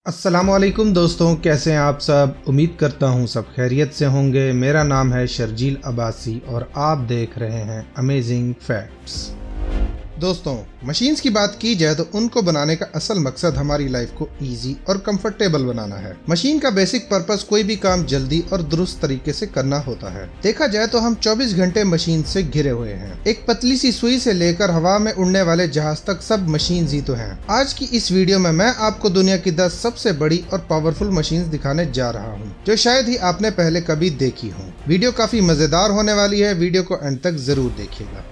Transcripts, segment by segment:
अस्सलामुअलैकुम दोस्तों, कैसे हैं आप सब। उम्मीद करता हूं सब खैरियत से होंगे। मेरा नाम है शर्जील अब्बासी और आप देख रहे हैं अमेजिंग फैक्ट्स। दोस्तों, मशीन्स की बात की जाए तो उनको बनाने का असल मकसद हमारी लाइफ को इजी और कंफर्टेबल बनाना है। मशीन का बेसिक पर्पस कोई भी काम जल्दी और दुरुस्त तरीके से करना होता है। देखा जाए तो हम 24 घंटे मशीन से घिरे हुए हैं। एक पतली सी सुई से लेकर हवा में उड़ने वाले जहाज तक सब मशीन ही तो हैं। आज की इस वीडियो में मैं आपको दुनिया की 10 सबसे बड़ी और पावरफुल मशीन दिखाने जा रहा हूँ, जो शायद ही आपने पहले कभी देखी हो। वीडियो काफी मजेदार होने वाली है, वीडियो को एंड तक जरूर देखिएगा।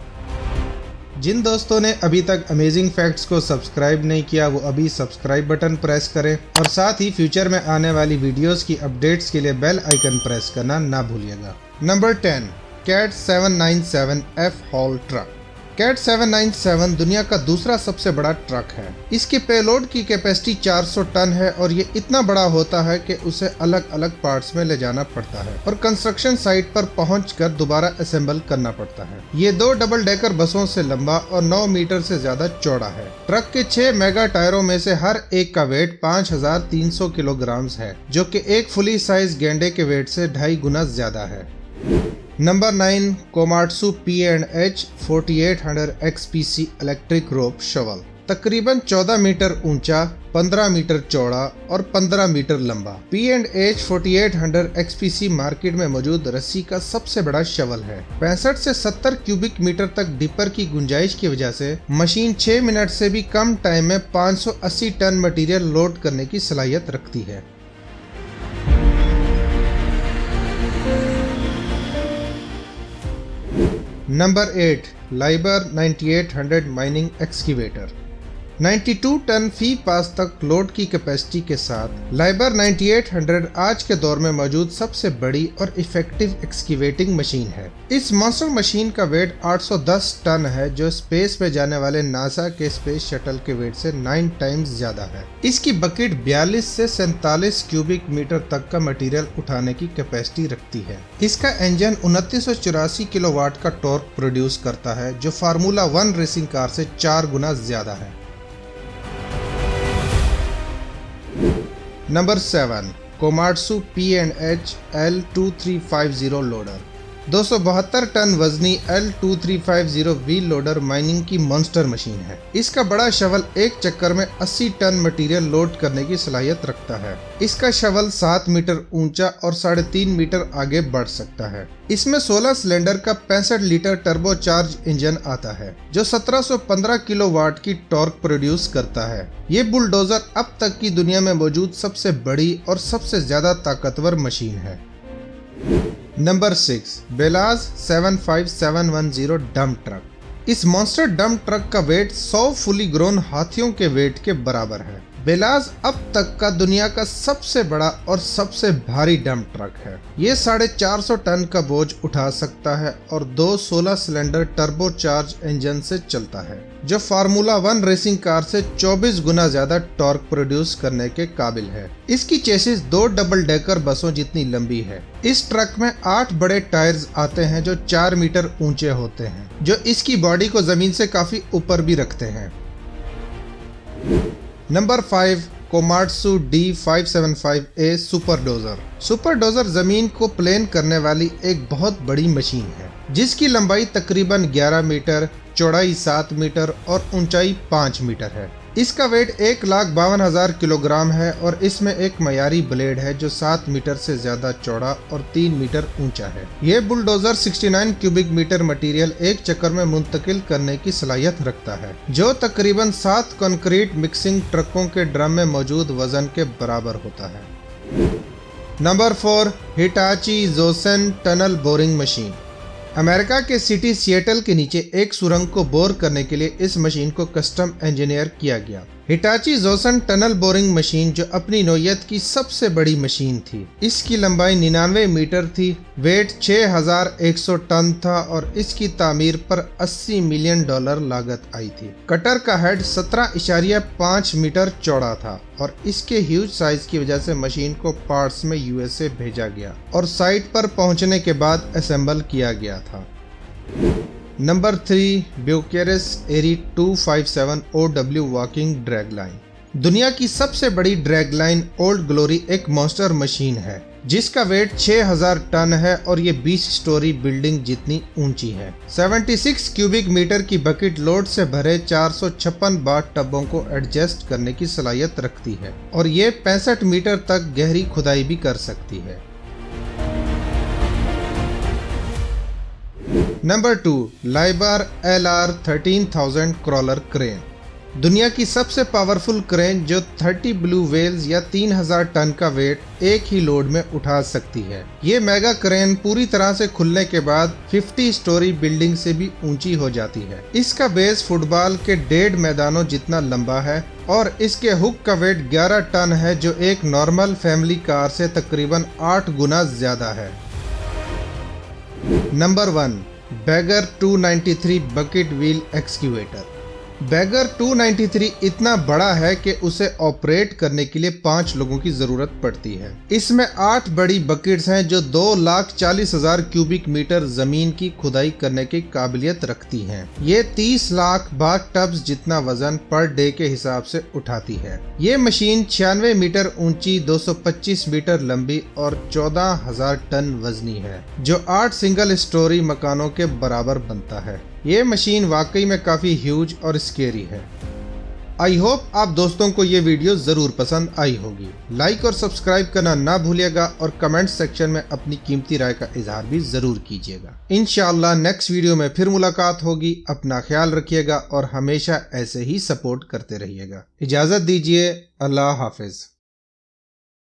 जिन दोस्तों ने अभी तक अमेजिंग फैक्ट्स को सब्सक्राइब नहीं किया, वो अभी सब्सक्राइब बटन प्रेस करें और साथ ही फ्यूचर में आने वाली वीडियोस की अपडेट्स के लिए बेल आइकन प्रेस करना ना भूलिएगा। Number 10, Cat 797F haul truck. Cat 797 दुनिया का दूसरा सबसे बड़ा ट्रक है। इसके पेलोड की कैपेसिटी 400 टन है और ये इतना बड़ा होता है कि उसे अलग अलग पार्ट्स में ले जाना पड़ता है और कंस्ट्रक्शन साइट पर पहुंचकर दोबारा असेंबल करना पड़ता है। ये 2 डबल डेकर बसों से लंबा और 9 मीटर से ज्यादा चौड़ा है। ट्रक के 6 मेगा टायरों में से हर एक का वेट 5300 किलोग्राम है, जो कि एक फुली साइज गेंडे के वेट से 2.5 गुना ज्यादा है। Number 9, Komatsu P&H 4800 XPC electric rope shovel. तकरीबन 14 मीटर ऊंचा, 15 मीटर चौड़ा और 15 मीटर लंबा। P&H 4800 XPC मार्केट में मौजूद रस्सी का सबसे बड़ा शवल है। 65 से 70 क्यूबिक मीटर तक डिपर की गुंजाइश की वजह से मशीन 6 मिनट से भी कम टाइम में 580 टन मटेरियल लोड करने की सलाहियत रखती है। नंबर 8, लाइबर 9800 माइनिंग एक्सकीवेटर। 92 टन फी पास तक लोड की कैपेसिटी के साथ लाइबर 9800 आज के दौर में मौजूद सबसे बड़ी और इफेक्टिव एक्सकीवेटिंग मशीन है। इस मॉन्स्टर मशीन का वेट 810 टन है, जो स्पेस में जाने वाले नासा के स्पेस शटल के वेट से 9 टाइम्स ज्यादा है। इसकी बकेट 42 से 47 क्यूबिक मीटर तक का मटेरियल उठाने की कैपेसिटी रखती है। इसका इंजन 2984 किलोवाट का टॉर्क प्रोड्यूस करता है, जो फार्मूला 1 रेसिंग कार से 4 गुना ज्यादा है। Number 7, Komatsu P&H L2350 loader. 272 ton वजनी L2350 व्हील लोडर माइनिंग की मॉन्स्टर मशीन है। इसका बड़ा शवल एक चक्कर में 80 टन मटेरियल लोड करने की सलाहियत रखता है। इसका शवल 7 मीटर ऊंचा और 3.5 मीटर आगे बढ़ सकता है। इसमें 16 सिलेंडर का 65 लीटर टर्बोचार्ज इंजन आता है, जो 1715 किलोवाट की टॉर्क प्रोड्यूस करता है। ये बुलडोजर अब तक की दुनिया में मौजूद सबसे बड़ी और सबसे ज्यादा ताकतवर मशीन है। Number 6, BelAZ 75710 dump truck. इस मॉन्स्टर डंप ट्रक का वेट 100 फुली ग्रोन हाथियों के वेट के बराबर है। बेलाज अब तक का दुनिया का सबसे बड़ा और सबसे भारी डंप ट्रक है। ये 450 टन का बोझ उठा सकता है और 2 16 सिलेंडर टर्बोचार्ज इंजन से चलता है, जो फार्मूला 1 रेसिंग कार से 24 गुना ज्यादा टॉर्क प्रोड्यूस करने के काबिल है। इसकी चेसिस 2 डबल डेकर बसों जितनी लंबी है। इस ट्रक में 8 बड़े टायर्स आते हैं, जो 4 मीटर ऊंचे होते हैं, जो इसकी बॉडी को जमीन से काफी ऊपर भी रखते हैं। Number 5, Komatsu D575A super dozer. Super dozer जमीन को प्लेन करने वाली एक बहुत बड़ी मशीन है, जिसकी लंबाई तकरीबन 11 मीटर, चौड़ाई 7 मीटर और ऊंचाई 5 मीटर है। इसका वेट 1,52,000 किलोग्राम है और इसमें एक मयारी ब्लेड है, जो 7 मीटर से ज्यादा चौड़ा और 3 मीटर ऊंचा है। ये बुलडोजर 69 क्यूबिक मीटर मटेरियल एक चक्कर में मुंतकिल करने की सलाहियत रखता है, जो तकरीबन 7 कंक्रीट मिक्सिंग ट्रकों के ड्रम में मौजूद वजन के बराबर होता है। Number 4, Hitachi Jonsson tunnel boring machine. America के सिटी सिएटल के नीचे एक सुरंग को बोर करने के लिए इस मशीन को कस्टम इंजीनियर किया गया। Hitachi Jonsson tunnel boring machine, जो अपनी नौयत की सबसे बड़ी मशीन थी। इसकी लंबाई 99 मीटर थी, वेट 6100 टन था और इसकी तामीर पर $80 मिलियन लागत आई थी। कटर का हेड 17.5 मीटर चौड़ा था और इसके ह्यूज साइज की वजह से मशीन को पार्ट्स में USA भेजा गया और साइट पर पहुंचने के बाद असेंबल किया गया था। नंबर 3, ब्यूकेरेस एरी 257 OW वॉकिंग ड्रैग लाइन। दुनिया की सबसे बड़ी ड्रैगलाइन ओल्ड ग्लोरी एक मॉन्स्टर मशीन है जिसका वेट 6000 टन है और ये 20 स्टोरी बिल्डिंग जितनी ऊंची है। 76 क्यूबिक मीटर की बकेट लोड से भरे 456 बाथ टबों को एडजस्ट करने की सलाहियत रखती है और ये 65 मीटर तक गहरी खुदाई भी कर सकती है। Number 2, लाइबार LR13000 crawler crane. दुनिया की सबसे पावरफुल क्रेन जो 30 ब्लू व्हेल्स या 3000 टन का वेट एक ही लोड में उठा सकती है। ये मेगा क्रेन पूरी तरह से खुलने के बाद 50 स्टोरी बिल्डिंग से भी ऊंची हो जाती है। इसका बेस फुटबॉल के 1.5 मैदानों जितना लंबा है और इसके हुक का वेट 11 टन है जो एक नॉर्मल फैमिली कार से तकरीबन 8 गुना ज्यादा है। Number 1, Bagger 293 bucket wheel excavator. Bagger 293 इतना बड़ा है कि उसे ऑपरेट करने के लिए 5 लोगों की जरूरत पड़ती है। इसमें 8 बड़ी बकेट्स हैं जो 2,40,000 क्यूबिक मीटर जमीन की खुदाई करने की काबिलियत रखती हैं। ये 30 लाख बाथ टब्स जितना वजन पर डे के हिसाब से उठाती है। ये मशीन 96 मीटर ऊंची, 225 मीटर लंबी और 14,000 टन वजनी है जो 8 सिंगल स्टोरी मकानों के बराबर बनता है। ये मशीन वाकई में काफ़ी ह्यूज और स्केरी है। आई होप आप दोस्तों को ये वीडियो ज़रूर पसंद आई होगी। लाइक और सब्सक्राइब करना ना भूलिएगा और कमेंट सेक्शन में अपनी कीमती राय का इजहार भी ज़रूर कीजिएगा। इंशाअल्लाह नेक्स्ट वीडियो में फिर मुलाकात होगी। अपना ख्याल रखिएगा और हमेशा ऐसे ही सपोर्ट करते रहिएगा। इजाज़त दीजिए। अल्लाह हाफिज़।